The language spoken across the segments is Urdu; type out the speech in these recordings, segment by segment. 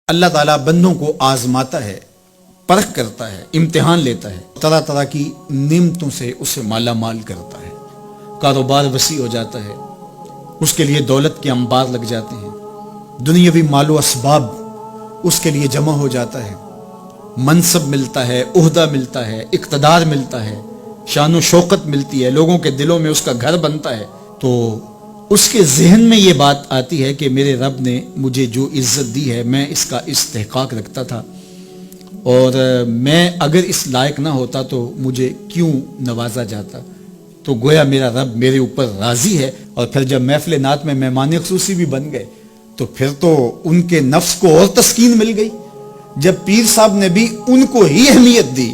اللہ تعالیٰ بندوں کو آزماتا ہے، پرکھ کرتا ہے، امتحان لیتا ہے، طرح طرح کی نعمتوں سے اسے مالا مال کرتا ہے، کاروبار وسیع ہو جاتا ہے، اس کے لیے دولت کے انبار لگ جاتے ہیں، دنیاوی مال و اسباب اس کے لیے جمع ہو جاتا ہے، منصب ملتا ہے، عہدہ ملتا ہے، اقتدار ملتا ہے، شان و شوکت ملتی ہے، لوگوں کے دلوں میں اس کا گھر بنتا ہے، تو اس کے ذہن میں یہ بات آتی ہے کہ میرے رب نے مجھے جو عزت دی ہے میں اس کا استحقاق رکھتا تھا، اور میں اگر اس لائق نہ ہوتا تو مجھے کیوں نوازا جاتا، تو گویا میرا رب میرے اوپر راضی ہے۔ اور پھر جب محفل نعت میں مہمان خصوصی بھی بن گئے تو پھر تو ان کے نفس کو اور تسکین مل گئی۔ جب پیر صاحب نے بھی ان کو ہی اہمیت دی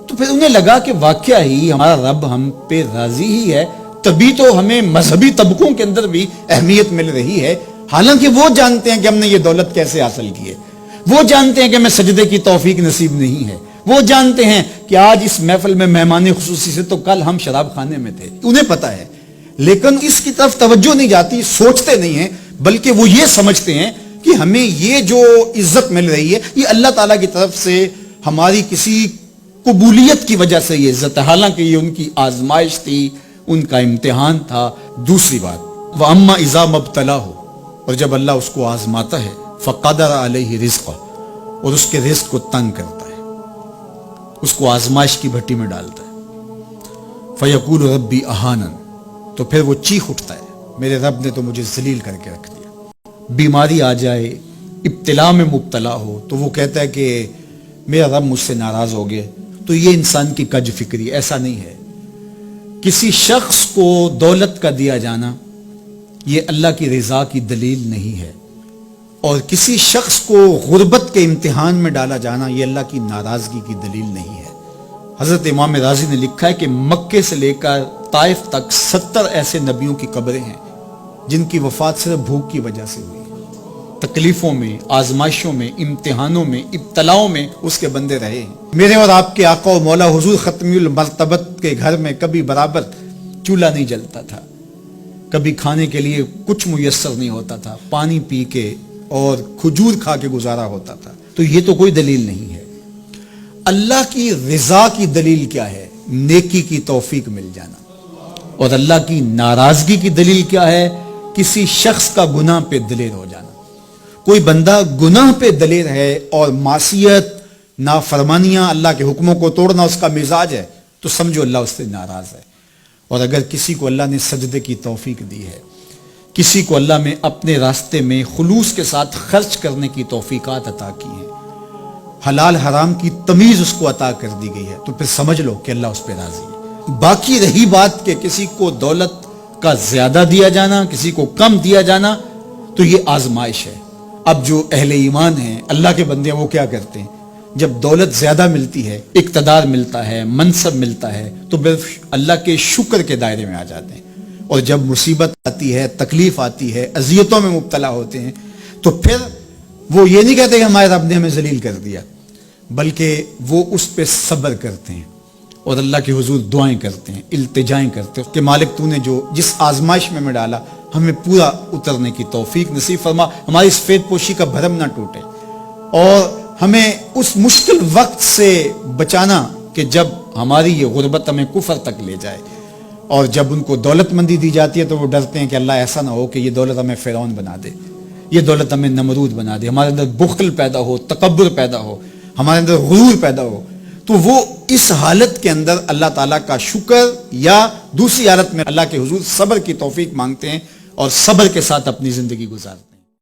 تو پھر انہیں لگا کہ واقعہ ہی ہمارا رب ہم پہ راضی ہی ہے، تبھی تو ہمیں مذہبی طبقوں کے اندر بھی اہمیت مل رہی ہے، حالانکہ وہ جانتے ہیں کہ ہم نے یہ دولت کیسے حاصل کی ہے، وہ جانتے ہیں کہ ہمیں سجدے کی توفیق نصیب نہیں ہے، وہ جانتے ہیں کہ آج اس محفل میں مہمان خصوصی سے تو کل ہم شراب خانے میں تھے، انہیں پتا ہے، لیکن اس کی طرف توجہ نہیں جاتی، سوچتے نہیں ہیں، بلکہ وہ یہ سمجھتے ہیں کہ ہمیں یہ جو عزت مل رہی ہے یہ اللہ تعالیٰ کی طرف سے ہماری کسی قبولیت کی وجہ سے یہ عزت ہے، حالانکہ یہ ان کی آزمائش تھی، ان کا امتحان تھا۔ دوسری بات، وَأَمَّا إِذَا مَبْتَلَاهُ، اور جب اللہ اس کو آزماتا ہے، فَقَدَرَ عَلَيْهِ رِزْقَهُ، اور اس کے رزق کو تنگ کرتا ہے، اس کو آزمائش کی بھٹی میں ڈالتا ہے، فَيَقُولُ رَبِّي أَهَانَنِ، تو پھر وہ چیخ اٹھتا ہے، میرے رب نے تو مجھے ذلیل کر کے رکھ دیا۔ بیماری آ جائے، ابتلا میں مبتلا ہو تو وہ کہتا ہے کہ میرا رب مجھ سے ناراض ہو گئے، تو یہ انسان کی کج فکری، ایسا نہیں ہے۔ کسی شخص کو دولت کا دیا جانا یہ اللہ کی رضا کی دلیل نہیں ہے، اور کسی شخص کو غربت کے امتحان میں ڈالا جانا یہ اللہ کی ناراضگی کی دلیل نہیں ہے۔ حضرت امام رازی نے لکھا ہے کہ مکے سے لے کر طائف تک 70 ایسے نبیوں کی قبریں ہیں جن کی وفات صرف بھوک کی وجہ سے ہوئی، تکلیفوں میں، آزمائشوں میں، امتحانوں میں، ابتلاؤں میں اس کے بندے رہے ہیں۔ میرے اور آپ کے آقا و مولا حضور ختمی المرتبت کے گھر میں کبھی برابر چولہا نہیں جلتا تھا، کبھی کھانے کے لیے کچھ میسر نہیں ہوتا تھا، پانی پی کے اور کھجور کھا کے گزارا ہوتا تھا، تو یہ تو کوئی دلیل نہیں ہے۔ اللہ کی رضا کی دلیل کیا ہے؟ نیکی کی توفیق مل جانا۔ اور اللہ کی ناراضگی کی دلیل کیا ہے؟ کسی شخص کا گناہ پہ دلیر ہو جانا۔ کوئی بندہ گناہ پہ دلیر ہے اور معصیت، نافرمانیاں، اللہ کے حکموں کو توڑنا اس کا مزاج ہے، تو سمجھو اللہ اس سے ناراض ہے۔ اور اگر کسی کو اللہ نے سجدے کی توفیق دی ہے، کسی کو اللہ میں اپنے راستے میں خلوص کے ساتھ خرچ کرنے کی توفیقات عطا کی ہیں، حلال حرام کی تمیز اس کو عطا کر دی گئی ہے، تو پھر سمجھ لو کہ اللہ اس پہ راضی ہے۔ باقی رہی بات کہ کسی کو دولت کا زیادہ دیا جانا، کسی کو کم دیا جانا، تو یہ آزمائش ہے۔ اب جو اہل ایمان ہیں، اللہ کے بندے ہیں، وہ کیا کرتے ہیں؟ جب دولت زیادہ ملتی ہے، اقتدار ملتا ہے، منصب ملتا ہے، تو پھر اللہ کے شکر کے دائرے میں آ جاتے ہیں، اور جب مصیبت آتی ہے، تکلیف آتی ہے، اذیتوں میں مبتلا ہوتے ہیں، تو پھر وہ یہ نہیں کہتے کہ ہمارے رب نے ہمیں ذلیل کر دیا، بلکہ وہ اس پہ صبر کرتے ہیں اور اللہ کے حضور دعائیں کرتے ہیں، التجائیں کرتے ہیں کہ مالک تو نے جو جس آزمائش میں ڈالا ہمیں پورا اترنے کی توفیق نصیب فرما، ہماری سفید پوشی کا بھرم نہ ٹوٹے، اور ہمیں اس مشکل وقت سے بچانا کہ جب ہماری یہ غربت ہمیں کفر تک لے جائے، اور جب ان کو دولت مندی دی جاتی ہے تو وہ ڈرتے ہیں کہ اللہ ایسا نہ ہو کہ یہ دولت ہمیں فرعون بنا دے، یہ دولت ہمیں نمرود بنا دے، ہمارے اندر بخل پیدا ہو، تکبر پیدا ہو، ہمارے اندر غرور پیدا ہو، تو وہ اس حالت کے اندر اللہ تعالیٰ کا شکر یا دوسری حالت میں اللہ کے حضور صبر کی توفیق مانگتے ہیں اور صبر کے ساتھ اپنی زندگی گزارتے ہیں۔